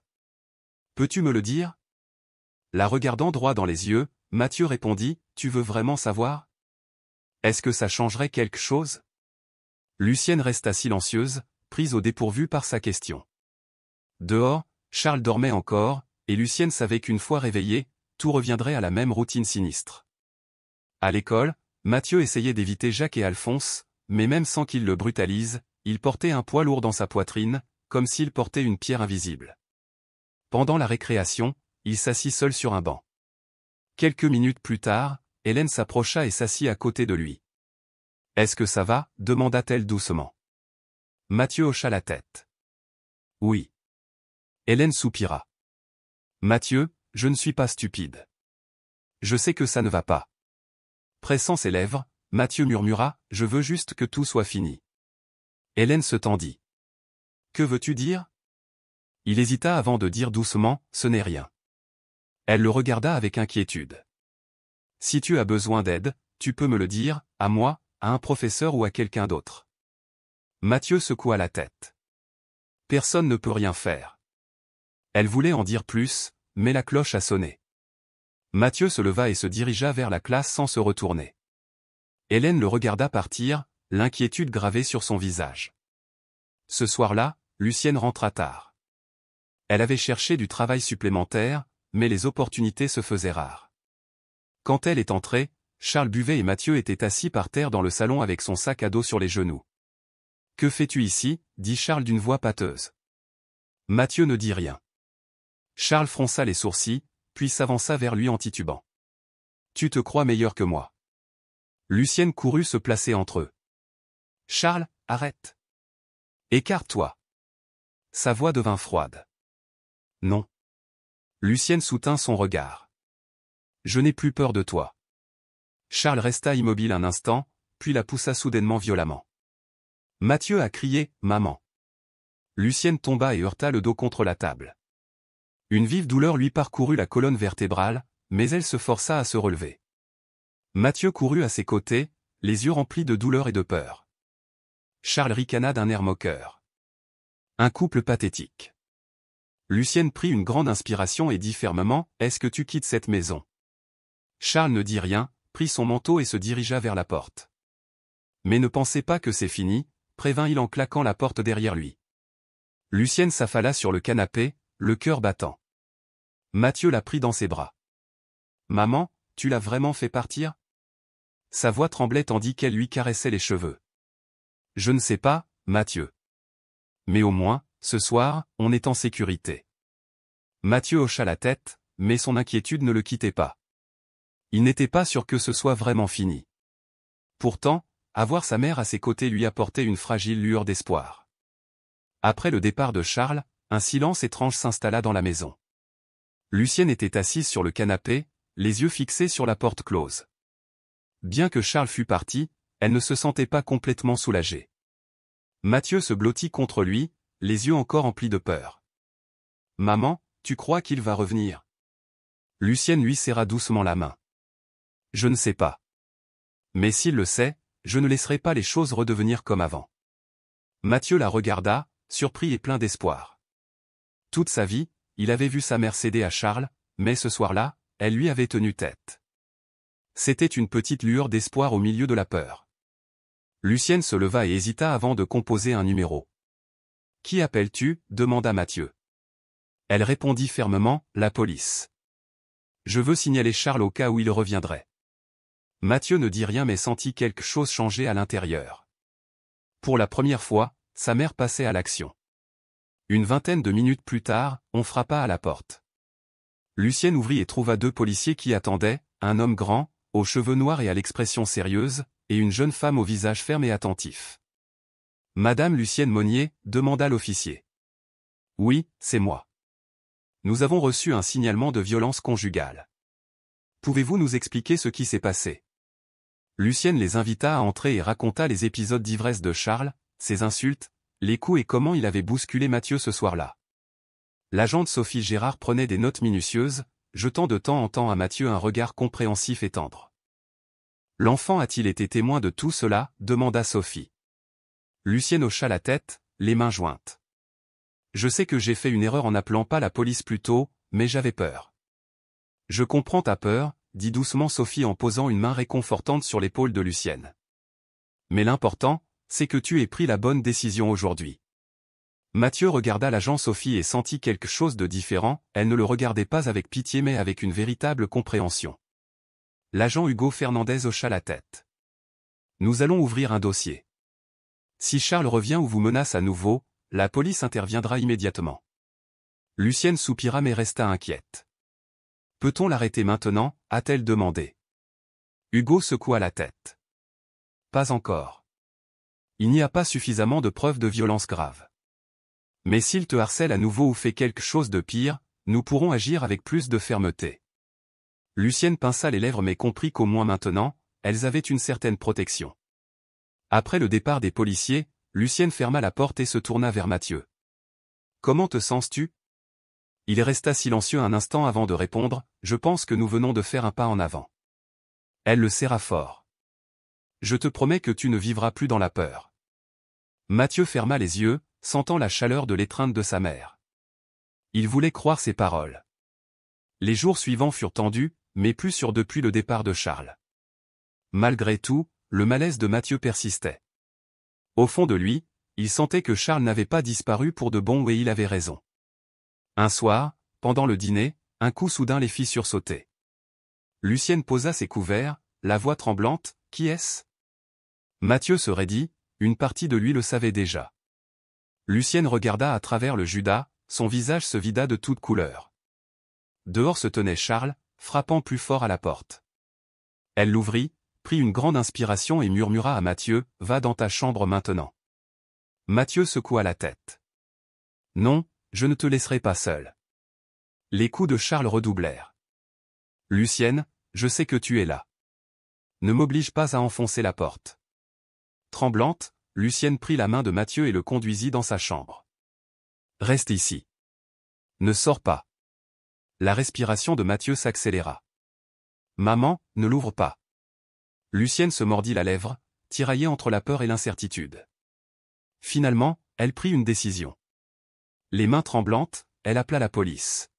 Peux-tu me le dire ?» La regardant droit dans les yeux, Mathieu répondit, « Tu veux vraiment savoir ? Est-ce que ça changerait quelque chose ?» Lucienne resta silencieuse, prise au dépourvu par sa question. Dehors, Charles dormait encore, et Lucienne savait qu'une fois réveillé, tout reviendrait à la même routine sinistre. À l'école, Mathieu essayait d'éviter Jacques et Alphonse, mais même sans qu'il le brutalise, il portait un poids lourd dans sa poitrine, comme s'il portait une pierre invisible. Pendant la récréation, il s'assit seul sur un banc. Quelques minutes plus tard, Hélène s'approcha et s'assit à côté de lui. « Est-ce que ça va » demanda-t-elle doucement. Mathieu hocha la tête. « Oui. » Hélène soupira. « Mathieu, je ne suis pas stupide. Je sais que ça ne va pas. » Pressant ses lèvres, Mathieu murmura, « Je veux juste que tout soit fini. » Hélène se tendit. « Que veux-tu dire ?» Il hésita avant de dire doucement, « Ce n'est rien. » Elle le regarda avec inquiétude. « Si tu as besoin d'aide, tu peux me le dire, à moi, à un professeur ou à quelqu'un d'autre. » Mathieu secoua la tête. « Personne ne peut rien faire. » Elle voulait en dire plus, mais la cloche a sonné. Mathieu se leva et se dirigea vers la classe sans se retourner. Hélène le regarda partir, l'inquiétude gravée sur son visage. Ce soir-là, Lucienne rentra tard. Elle avait cherché du travail supplémentaire, mais les opportunités se faisaient rares. Quand elle est entrée, Charles buvait et Mathieu était assis par terre dans le salon avec son sac à dos sur les genoux. « Que fais-tu ici » dit Charles d'une voix pâteuse. Mathieu ne dit rien. Charles fronça les sourcils, puis s'avança vers lui en titubant. « Tu te crois meilleur que moi. » Lucienne courut se placer entre eux. « Charles, arrête. Écarte-toi. » Sa voix devint froide. « Non. » Lucienne soutint son regard. « Je n'ai plus peur de toi. » Charles resta immobile un instant, puis la poussa soudainement violemment. Mathieu a crié « Maman !» Lucienne tomba et heurta le dos contre la table. Une vive douleur lui parcourut la colonne vertébrale, mais elle se força à se relever. Mathieu courut à ses côtés, les yeux remplis de douleur et de peur. Charles ricana d'un air moqueur. Un couple pathétique. Lucienne prit une grande inspiration et dit fermement « Est-ce que tu quittes cette maison ?» Charles ne dit rien, prit son manteau et se dirigea vers la porte. « Mais ne pensez pas que c'est fini » prévint-il en claquant la porte derrière lui. Lucienne s'affala sur le canapé, le cœur battant. Mathieu la prit dans ses bras. « Maman, tu l'as vraiment fait partir ?» Sa voix tremblait tandis qu'elle lui caressait les cheveux. « Je ne sais pas, Mathieu. Mais au moins, ce soir, on est en sécurité. » Mathieu hocha la tête, mais son inquiétude ne le quittait pas. Il n'était pas sûr que ce soit vraiment fini. Pourtant, avoir sa mère à ses côtés lui apportait une fragile lueur d'espoir. Après le départ de Charles, un silence étrange s'installa dans la maison. Lucienne était assise sur le canapé, les yeux fixés sur la porte close. Bien que Charles fût parti, elle ne se sentait pas complètement soulagée. Mathieu se blottit contre lui, les yeux encore emplis de peur. « Maman, tu crois qu'il va revenir ?» Lucienne lui serra doucement la main. « Je ne sais pas. Mais s'il le sait, je ne laisserai pas les choses redevenir comme avant. » Mathieu la regarda, surpris et plein d'espoir. Toute sa vie, il avait vu sa mère céder à Charles, mais ce soir-là, elle lui avait tenu tête. C'était une petite lueur d'espoir au milieu de la peur. Lucienne se leva et hésita avant de composer un numéro. « Qui appelles-tu » demanda Mathieu. Elle répondit fermement, « La police. Je veux signaler Charles au cas où il reviendrait. » Mathieu ne dit rien mais sentit quelque chose changer à l'intérieur. Pour la première fois, sa mère passait à l'action. Une vingtaine de minutes plus tard, on frappa à la porte. Lucienne ouvrit et trouva deux policiers qui attendaient, un homme grand, aux cheveux noirs et à l'expression sérieuse, et une jeune femme au visage ferme et attentif. « Madame Lucienne Monnier » demanda l'officier. « Oui, c'est moi. Nous avons reçu un signalement de violence conjugale. Pouvez-vous nous expliquer ce qui s'est passé ?» Lucienne les invita à entrer et raconta les épisodes d'ivresse de Charles, ses insultes, les coups et comment il avait bousculé Mathieu ce soir-là. L'agente Sophie Gérard prenait des notes minutieuses, jetant de temps en temps à Mathieu un regard compréhensif et tendre. « L'enfant a-t-il été témoin de tout cela » demanda Sophie. Lucienne hocha la tête, les mains jointes. « Je sais que j'ai fait une erreur en n'appelant pas la police plus tôt, mais j'avais peur. »« Je comprends ta peur » dit doucement Sophie en posant une main réconfortante sur l'épaule de Lucienne. « Mais l'important, c'est que tu aies pris la bonne décision aujourd'hui. » Mathieu regarda l'agent Sophie et sentit quelque chose de différent, elle ne le regardait pas avec pitié mais avec une véritable compréhension. L'agent Hugo Fernandez hocha la tête. « Nous allons ouvrir un dossier. Si Charles revient ou vous menace à nouveau, la police interviendra immédiatement. » Lucienne soupira mais resta inquiète. « Peut-on l'arrêter maintenant » a-t-elle demandé. Hugo secoua la tête. « Pas encore. Il n'y a pas suffisamment de preuves de violence grave. Mais s'il te harcèle à nouveau ou fait quelque chose de pire, nous pourrons agir avec plus de fermeté. » Lucienne pinça les lèvres mais comprit qu'au moins maintenant, elles avaient une certaine protection. Après le départ des policiers, Lucienne ferma la porte et se tourna vers Mathieu. « Comment te sens-tu » Il resta silencieux un instant avant de répondre, « Je pense que nous venons de faire un pas en avant. » Elle le serra fort. « Je te promets que tu ne vivras plus dans la peur. » Mathieu ferma les yeux, sentant la chaleur de l'étreinte de sa mère. Il voulait croire ses paroles. Les jours suivants furent tendus, mais plus sûrs depuis le départ de Charles. Malgré tout, le malaise de Mathieu persistait. Au fond de lui, il sentait que Charles n'avait pas disparu pour de bon et il avait raison. Un soir, pendant le dîner, un coup soudain les fit sursauter. Lucienne posa ses couverts, la voix tremblante, « Qui est-ce » Mathieu se raidit, une partie de lui le savait déjà. Lucienne regarda à travers le judas, son visage se vida de toutes couleurs. Dehors se tenait Charles, frappant plus fort à la porte. Elle l'ouvrit, prit une grande inspiration et murmura à Mathieu, « Va dans ta chambre maintenant. » Mathieu secoua la tête. « Non, je ne te laisserai pas seul. » Les coups de Charles redoublèrent. « Lucienne, je sais que tu es là. Ne m'oblige pas à enfoncer la porte. » Tremblante, Lucienne prit la main de Mathieu et le conduisit dans sa chambre. « Reste ici. Ne sors pas. » La respiration de Mathieu s'accéléra. « Maman, ne l'ouvre pas. » Lucienne se mordit la lèvre, tiraillée entre la peur et l'incertitude. Finalement, elle prit une décision. Les mains tremblantes, elle appela la police.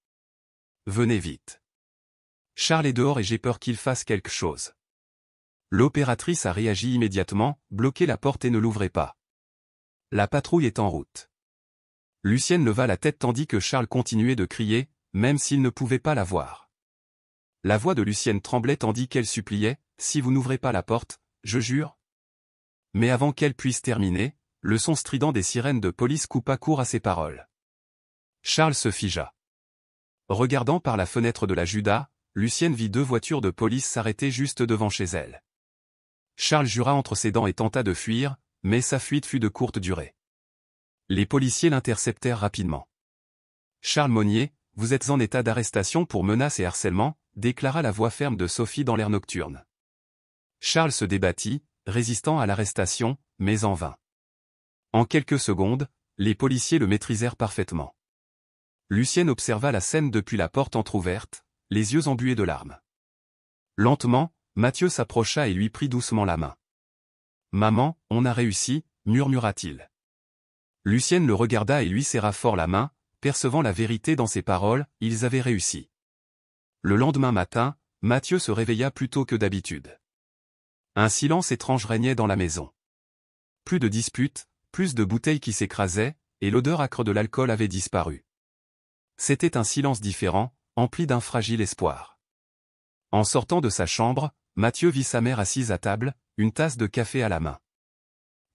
« Venez vite. Charles est dehors et j'ai peur qu'il fasse quelque chose. » L'opératrice a réagi immédiatement, bloquez la porte et ne l'ouvrez pas. La patrouille est en route. Lucienne leva la tête tandis que Charles continuait de crier, même s'il ne pouvait pas la voir. La voix de Lucienne tremblait tandis qu'elle suppliait, « Si vous n'ouvrez pas la porte, je jure. » Mais avant qu'elle puisse terminer, le son strident des sirènes de police coupa court à ses paroles. Charles se figea. Regardant par la fenêtre de la judas, Lucienne vit 2 voitures de police s'arrêter juste devant chez elle. Charles jura entre ses dents et tenta de fuir, mais sa fuite fut de courte durée. Les policiers l'interceptèrent rapidement. « Charles Monnier, vous êtes en état d'arrestation pour menace et harcèlement, » déclara la voix ferme de Sophie dans l'air nocturne. Charles se débattit, résistant à l'arrestation, mais en vain. En quelques secondes, les policiers le maîtrisèrent parfaitement. Lucienne observa la scène depuis la porte entr'ouverte, les yeux embués de larmes. Lentement, Mathieu s'approcha et lui prit doucement la main. « Maman, on a réussi » murmura-t-il. Lucienne le regarda et lui serra fort la main, percevant la vérité dans ses paroles, ils avaient réussi. Le lendemain matin, Mathieu se réveilla plus tôt que d'habitude. Un silence étrange régnait dans la maison. Plus de disputes, plus de bouteilles qui s'écrasaient, et l'odeur âcre de l'alcool avait disparu. C'était un silence différent, empli d'un fragile espoir. En sortant de sa chambre, Mathieu vit sa mère assise à table, une tasse de café à la main.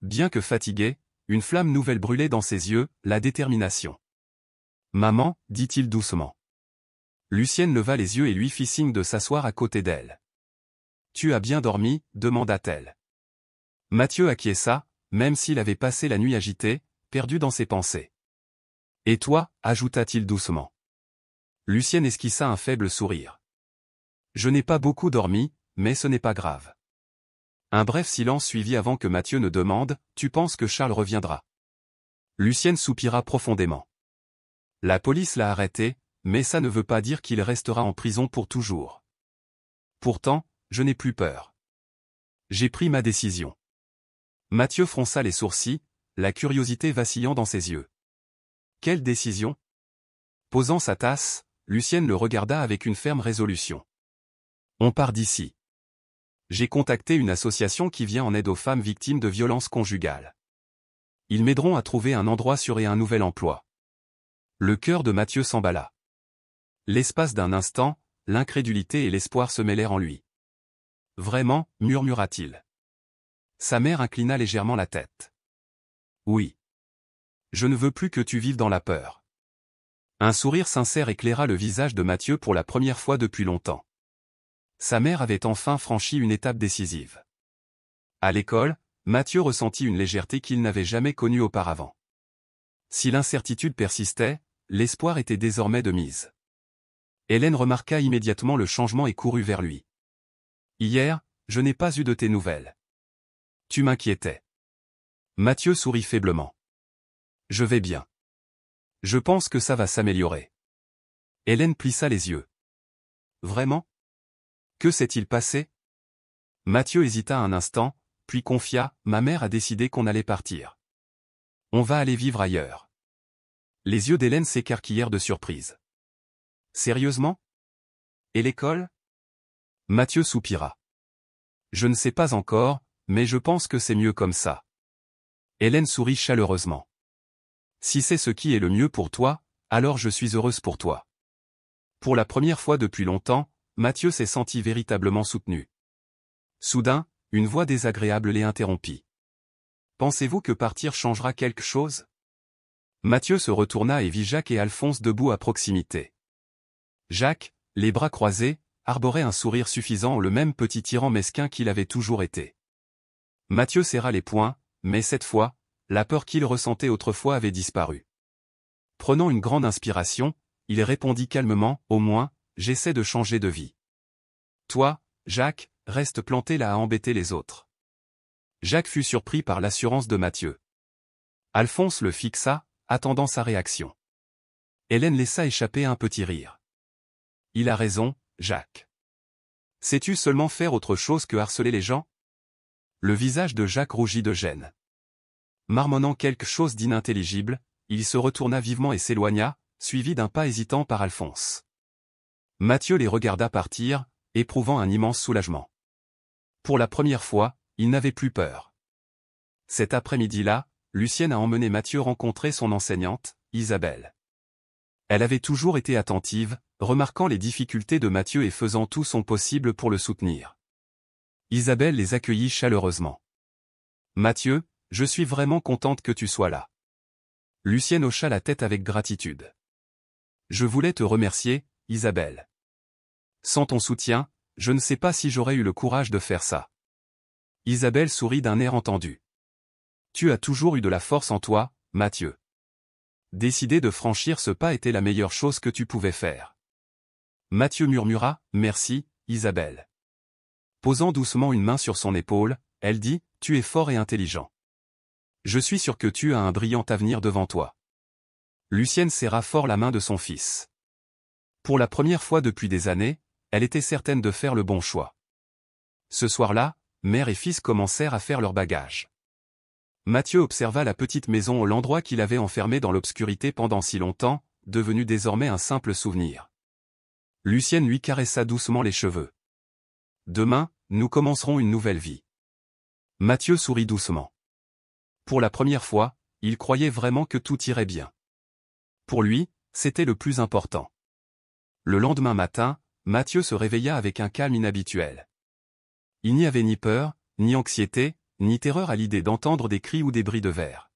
Bien que fatigué, une flamme nouvelle brûlait dans ses yeux, la détermination. « Maman, » dit-il doucement. Lucienne leva les yeux et lui fit signe de s'asseoir à côté d'elle. « Tu as bien dormi » demanda-t-elle. Mathieu acquiesça, même s'il avait passé la nuit agité, perdu dans ses pensées. « Et toi » ajouta-t-il doucement. Lucienne esquissa un faible sourire. « Je n'ai pas beaucoup dormi, mais ce n'est pas grave. » Un bref silence suivit avant que Mathieu ne demande, « Tu penses que Charles reviendra ?» Lucienne soupira profondément. La police l'a arrêté, mais ça ne veut pas dire qu'il restera en prison pour toujours. Pourtant, je n'ai plus peur. J'ai pris ma décision. Mathieu fronça les sourcils, la curiosité vacillant dans ses yeux. Quelle décision ? Posant sa tasse, Lucienne le regarda avec une ferme résolution. On part d'ici. J'ai contacté une association qui vient en aide aux femmes victimes de violences conjugales. Ils m'aideront à trouver un endroit sûr et un nouvel emploi. Le cœur de Mathieu s'emballa. L'espace d'un instant, l'incrédulité et l'espoir se mêlèrent en lui. « Vraiment » murmura-t-il. Sa mère inclina légèrement la tête. « Oui. Je ne veux plus que tu vives dans la peur. » Un sourire sincère éclaira le visage de Mathieu pour la première fois depuis longtemps. Sa mère avait enfin franchi une étape décisive. À l'école, Mathieu ressentit une légèreté qu'il n'avait jamais connue auparavant. Si l'incertitude persistait, l'espoir était désormais de mise. Hélène remarqua immédiatement le changement et courut vers lui. « Hier, je n'ai pas eu de tes nouvelles. Tu m'inquiétais. » Mathieu sourit faiblement. « Je vais bien. Je pense que ça va s'améliorer. » Hélène plissa les yeux. « Vraiment ? Que s'est-il passé ?» Mathieu hésita un instant, puis confia, « Ma mère a décidé qu'on allait partir. On va aller vivre ailleurs. » Les yeux d'Hélène s'écarquillèrent de surprise. « Sérieusement ? Et l'école ?» Mathieu soupira. « Je ne sais pas encore, mais je pense que c'est mieux comme ça. » Hélène sourit chaleureusement. « Si c'est ce qui est le mieux pour toi, alors je suis heureuse pour toi. » Pour la première fois depuis longtemps, Mathieu s'est senti véritablement soutenu. Soudain, une voix désagréable les interrompit. Pensez-vous que partir changera quelque chose? Mathieu se retourna et vit Jacques et Alphonse debout à proximité. Jacques, les bras croisés, arborait un sourire suffisant, le même petit tyran mesquin qu'il avait toujours été. Mathieu serra les poings, mais cette fois, la peur qu'il ressentait autrefois avait disparu. Prenant une grande inspiration, il répondit calmement, « Au moins, j'essaie de changer de vie. Toi, Jacques, reste planté là à embêter les autres. » Jacques fut surpris par l'assurance de Mathieu. Alphonse le fixa, attendant sa réaction. Hélène laissa échapper un petit rire. « Il a raison, Jacques. Sais-tu seulement faire autre chose que harceler les gens ?» Le visage de Jacques rougit de gêne. Marmonnant quelque chose d'inintelligible, il se retourna vivement et s'éloigna, suivi d'un pas hésitant par Alphonse. Mathieu les regarda partir, éprouvant un immense soulagement. Pour la première fois, il n'avait plus peur. Cet après-midi-là, Lucienne a emmené Mathieu rencontrer son enseignante, Isabelle. Elle avait toujours été attentive, remarquant les difficultés de Mathieu et faisant tout son possible pour le soutenir. Isabelle les accueillit chaleureusement. « Mathieu, je suis vraiment contente que tu sois là. » Lucienne hocha la tête avec gratitude. « Je voulais te remercier, Isabelle. Sans ton soutien, je ne sais pas si j'aurais eu le courage de faire ça. » Isabelle sourit d'un air entendu. « Tu as toujours eu de la force en toi, Mathieu. Décider de franchir ce pas était la meilleure chose que tu pouvais faire. » Mathieu murmura, « Merci, Isabelle. » Posant doucement une main sur son épaule, elle dit, « Tu es fort et intelligent. Je suis sûr que tu as un brillant avenir devant toi. » Lucienne serra fort la main de son fils. Pour la première fois depuis des années, elle était certaine de faire le bon choix. Ce soir-là, mère et fils commencèrent à faire leurs bagages. Mathieu observa la petite maison au l'endroit qu'il avait enfermé dans l'obscurité pendant si longtemps, devenu désormais un simple souvenir. Lucienne lui caressa doucement les cheveux. « Demain, nous commencerons une nouvelle vie. » Mathieu sourit doucement. Pour la première fois, il croyait vraiment que tout irait bien. Pour lui, c'était le plus important. Le lendemain matin, Mathieu se réveilla avec un calme inhabituel. Il n'y avait ni peur, ni anxiété, ni terreur à l'idée d'entendre des cris ou des bris de verre.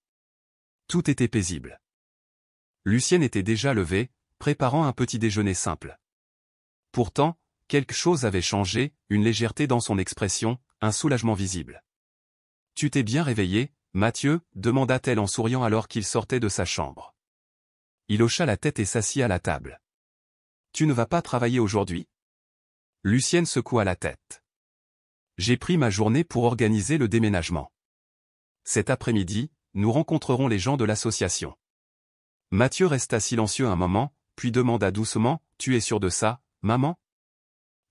Tout était paisible. Lucienne était déjà levée, préparant un petit déjeuner simple. Pourtant, quelque chose avait changé, une légèreté dans son expression, un soulagement visible. « Tu t'es bien réveillé, Mathieu ?» demanda-t-elle en souriant alors qu'il sortait de sa chambre. Il hocha la tête et s'assit à la table. « Tu ne vas pas travailler aujourd'hui ?» Lucienne secoua la tête. « J'ai pris ma journée pour organiser le déménagement. Cet après-midi, nous rencontrerons les gens de l'association. » Mathieu resta silencieux un moment, puis demanda doucement, « Tu es sûr de ça, maman ?»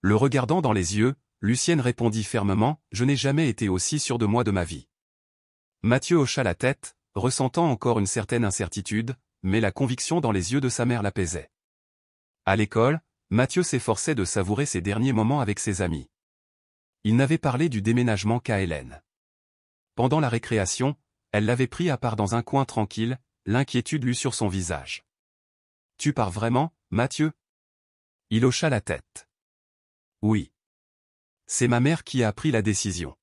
Le regardant dans les yeux, Lucienne répondit fermement, « Je n'ai jamais été aussi sûre de moi de ma vie. » Mathieu hocha la tête, ressentant encore une certaine incertitude, mais la conviction dans les yeux de sa mère l'apaisait. À l'école, Mathieu s'efforçait de savourer ses derniers moments avec ses amis. Il n'avait parlé du déménagement qu'à Hélène. Pendant la récréation, elle l'avait pris à part dans un coin tranquille, l'inquiétude lue sur son visage. « Tu pars vraiment, Mathieu ?» Il hocha la tête. « Oui. C'est ma mère qui a pris la décision. »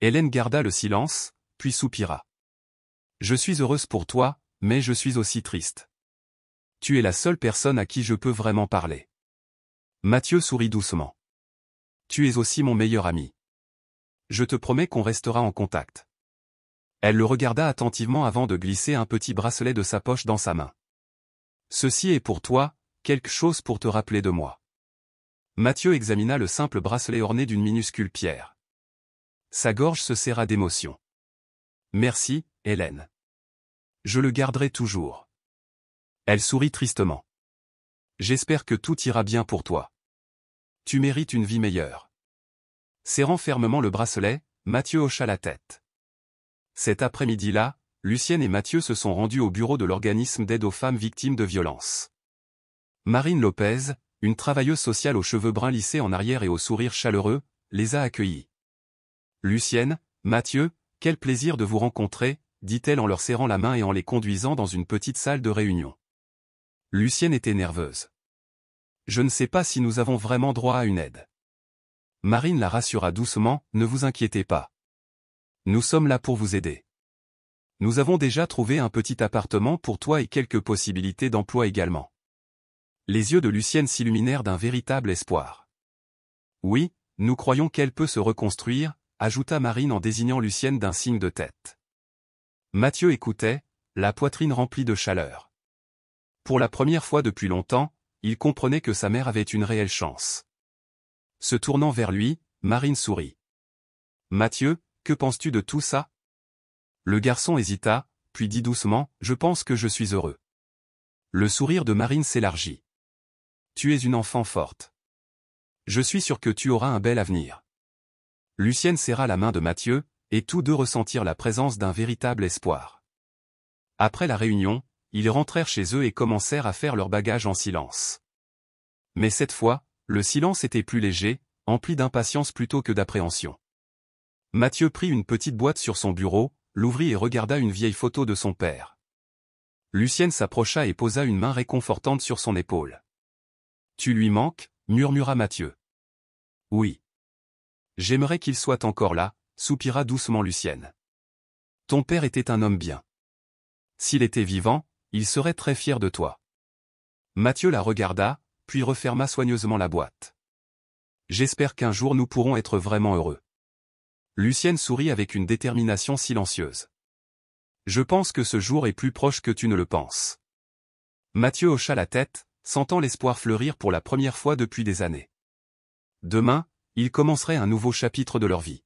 Hélène garda le silence, puis soupira. « Je suis heureuse pour toi, mais je suis aussi triste. Tu es la seule personne à qui je peux vraiment parler. » Mathieu sourit doucement. « Tu es aussi mon meilleur ami. Je te promets qu'on restera en contact. » Elle le regarda attentivement avant de glisser un petit bracelet de sa poche dans sa main. « Ceci est pour toi, quelque chose pour te rappeler de moi. » Mathieu examina le simple bracelet orné d'une minuscule pierre. Sa gorge se serra d'émotion. « Merci, Hélène. Je le garderai toujours. » Elle sourit tristement. « J'espère que tout ira bien pour toi. Tu mérites une vie meilleure. » Serrant fermement le bracelet, Mathieu hocha la tête. Cet après-midi-là, Lucienne et Mathieu se sont rendus au bureau de l'organisme d'aide aux femmes victimes de violences. Marine Lopez, une travailleuse sociale aux cheveux bruns lissés en arrière et au sourire chaleureux, les a accueillis. « Lucienne, Mathieu, quel plaisir de vous rencontrer », dit-elle en leur serrant la main et en les conduisant dans une petite salle de réunion. Lucienne était nerveuse. « Je ne sais pas si nous avons vraiment droit à une aide. » Marine la rassura doucement, ne vous inquiétez pas. Nous sommes là pour vous aider. Nous avons déjà trouvé un petit appartement pour toi et quelques possibilités d'emploi également. Les yeux de Lucienne s'illuminèrent d'un véritable espoir. Oui, nous croyons qu'elle peut se reconstruire, ajouta Marine en désignant Lucienne d'un signe de tête. Mathieu écoutait, la poitrine remplie de chaleur. Pour la première fois depuis longtemps, il comprenait que sa mère avait une réelle chance. Se tournant vers lui, Marine sourit. Mathieu, que penses-tu de tout ça? Le garçon hésita, puis dit doucement, je pense que je suis heureux. Le sourire de Marine s'élargit. Tu es une enfant forte. Je suis sûr que tu auras un bel avenir. Lucienne serra la main de Mathieu, et tous deux ressentirent la présence d'un véritable espoir. Après la réunion, ils rentrèrent chez eux et commencèrent à faire leur bagage en silence. Mais cette fois, le silence était plus léger, empli d'impatience plutôt que d'appréhension. Mathieu prit une petite boîte sur son bureau, l'ouvrit et regarda une vieille photo de son père. Lucienne s'approcha et posa une main réconfortante sur son épaule. « Tu lui manques » murmura Mathieu. « Oui. J'aimerais qu'il soit encore là » soupira doucement Lucienne. « Ton père était un homme bien. S'il était vivant, il serait très fier de toi. » Mathieu la regarda, puis referma soigneusement la boîte. « J'espère qu'un jour nous pourrons être vraiment heureux. » Lucienne sourit avec une détermination silencieuse. « Je pense que ce jour est plus proche que tu ne le penses. » Mathieu hocha la tête, sentant l'espoir fleurir pour la première fois depuis des années. Demain, ils commenceraient un nouveau chapitre de leur vie.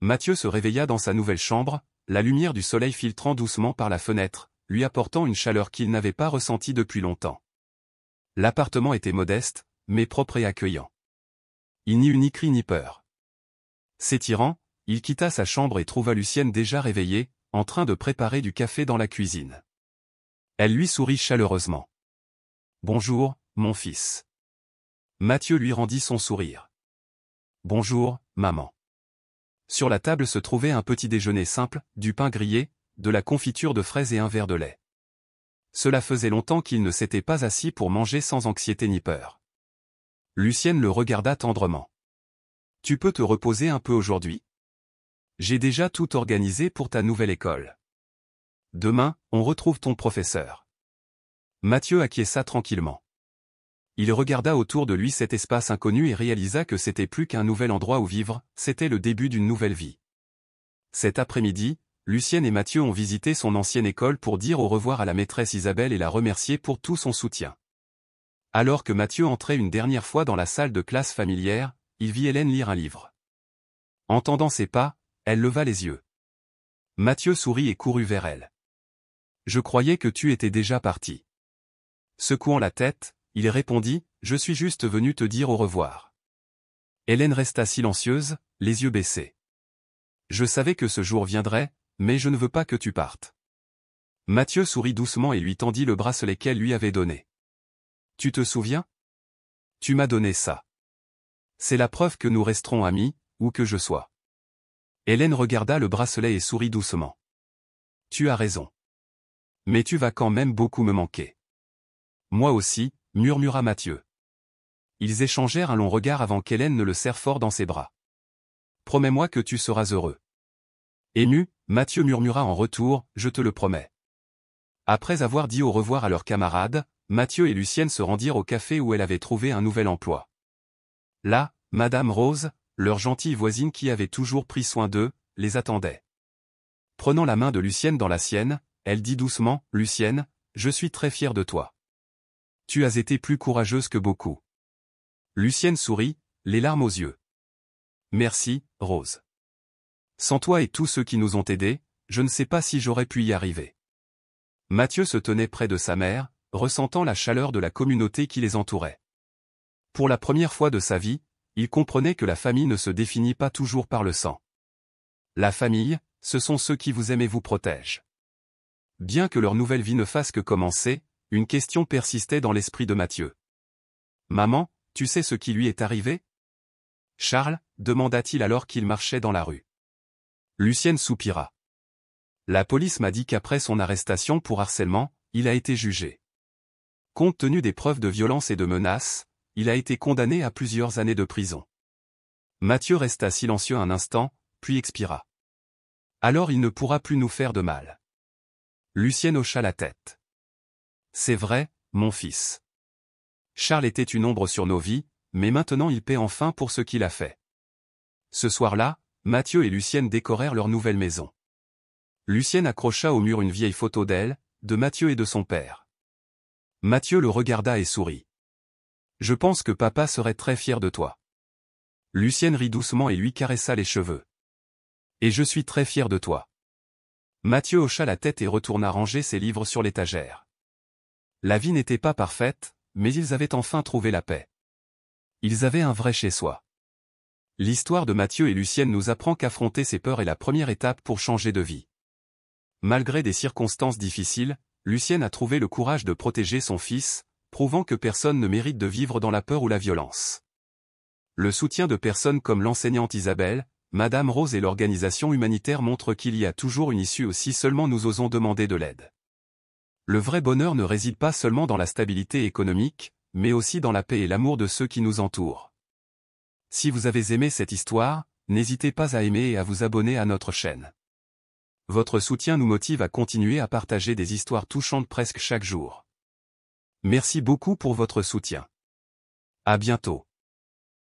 Mathieu se réveilla dans sa nouvelle chambre, la lumière du soleil filtrant doucement par la fenêtre, lui apportant une chaleur qu'il n'avait pas ressentie depuis longtemps. L'appartement était modeste, mais propre et accueillant. Il n'y eut ni cri ni peur. S'étirant, il quitta sa chambre et trouva Lucienne déjà réveillée, en train de préparer du café dans la cuisine. Elle lui sourit chaleureusement. « Bonjour, mon fils. » Mathieu lui rendit son sourire. « Bonjour, maman. » Sur la table se trouvait un petit déjeuner simple, du pain grillé, de la confiture de fraises et un verre de lait. Cela faisait longtemps qu'il ne s'était pas assis pour manger sans anxiété ni peur. Lucienne le regarda tendrement. « Tu peux te reposer un peu aujourd'hui? J'ai déjà tout organisé pour ta nouvelle école. Demain, on retrouve ton professeur. » Mathieu acquiesça tranquillement. Il regarda autour de lui cet espace inconnu et réalisa que c'était plus qu'un nouvel endroit où vivre, c'était le début d'une nouvelle vie. Cet après-midi, Lucienne et Mathieu ont visité son ancienne école pour dire au revoir à la maîtresse Isabelle et la remercier pour tout son soutien. Alors que Mathieu entrait une dernière fois dans la salle de classe familière, il vit Hélène lire un livre. Entendant ses pas, elle leva les yeux. Mathieu sourit et courut vers elle. « Je croyais que tu étais déjà parti. » Secouant la tête, il répondit, « Je suis juste venu te dire au revoir. » Hélène resta silencieuse, les yeux baissés. « Je savais que ce jour viendrait, mais je ne veux pas que tu partes. » Mathieu sourit doucement et lui tendit le bracelet qu'elle lui avait donné. « Tu te souviens? Tu m'as donné ça. C'est la preuve que nous resterons amis, où que je sois. » Hélène regarda le bracelet et sourit doucement. « Tu as raison. Mais tu vas quand même beaucoup me manquer. » « Moi aussi, » murmura Mathieu. Ils échangèrent un long regard avant qu'Hélène ne le serre fort dans ses bras. « Promets-moi que tu seras heureux. » Ému, Mathieu murmura en retour, « Je te le promets. » Après avoir dit au revoir à leurs camarades, Mathieu et Lucienne se rendirent au café où elle avait trouvé un nouvel emploi. Là, Madame Rose, leur gentille voisine qui avait toujours pris soin d'eux, les attendait. Prenant la main de Lucienne dans la sienne, elle dit doucement, « Lucienne, je suis très fière de toi. Tu as été plus courageuse que beaucoup. » Lucienne sourit, les larmes aux yeux. « Merci, Rose. Sans toi et tous ceux qui nous ont aidés, je ne sais pas si j'aurais pu y arriver. » Mathieu se tenait près de sa mère, ressentant la chaleur de la communauté qui les entourait. Pour la première fois de sa vie, il comprenait que la famille ne se définit pas toujours par le sang. La famille, ce sont ceux qui vous aiment et vous protègent. Bien que leur nouvelle vie ne fasse que commencer, une question persistait dans l'esprit de Mathieu. « Maman, tu sais ce qui lui est arrivé? » Charles, demanda-t-il alors qu'il marchait dans la rue. Lucienne soupira. « La police m'a dit qu'après son arrestation pour harcèlement, il a été jugé. Compte tenu des preuves de violence et de menaces, il a été condamné à plusieurs années de prison. Mathieu resta silencieux un instant, puis expira. Alors il ne pourra plus nous faire de mal. Lucienne hocha la tête. C'est vrai, mon fils. Charles était une ombre sur nos vies, mais maintenant il paie enfin pour ce qu'il a fait. Ce soir-là, Mathieu et Lucienne décorèrent leur nouvelle maison. Lucienne accrocha au mur une vieille photo d'elle, de Mathieu et de son père. Mathieu le regarda et sourit. Je pense que papa serait très fier de toi. Lucienne rit doucement et lui caressa les cheveux. Et je suis très fier de toi. Mathieu hocha la tête et retourna ranger ses livres sur l'étagère. La vie n'était pas parfaite, mais ils avaient enfin trouvé la paix. Ils avaient un vrai chez-soi. L'histoire de Mathieu et Lucienne nous apprend qu'affronter ses peurs est la première étape pour changer de vie. Malgré des circonstances difficiles, Lucienne a trouvé le courage de protéger son fils, prouvant que personne ne mérite de vivre dans la peur ou la violence. Le soutien de personnes comme l'enseignante Isabelle, Madame Rose et l'organisation humanitaire montrent qu'il y a toujours une issue si seulement nous osons demander de l'aide. Le vrai bonheur ne réside pas seulement dans la stabilité économique, mais aussi dans la paix et l'amour de ceux qui nous entourent. Si vous avez aimé cette histoire, n'hésitez pas à aimer et à vous abonner à notre chaîne. Votre soutien nous motive à continuer à partager des histoires touchantes presque chaque jour. Merci beaucoup pour votre soutien. À bientôt.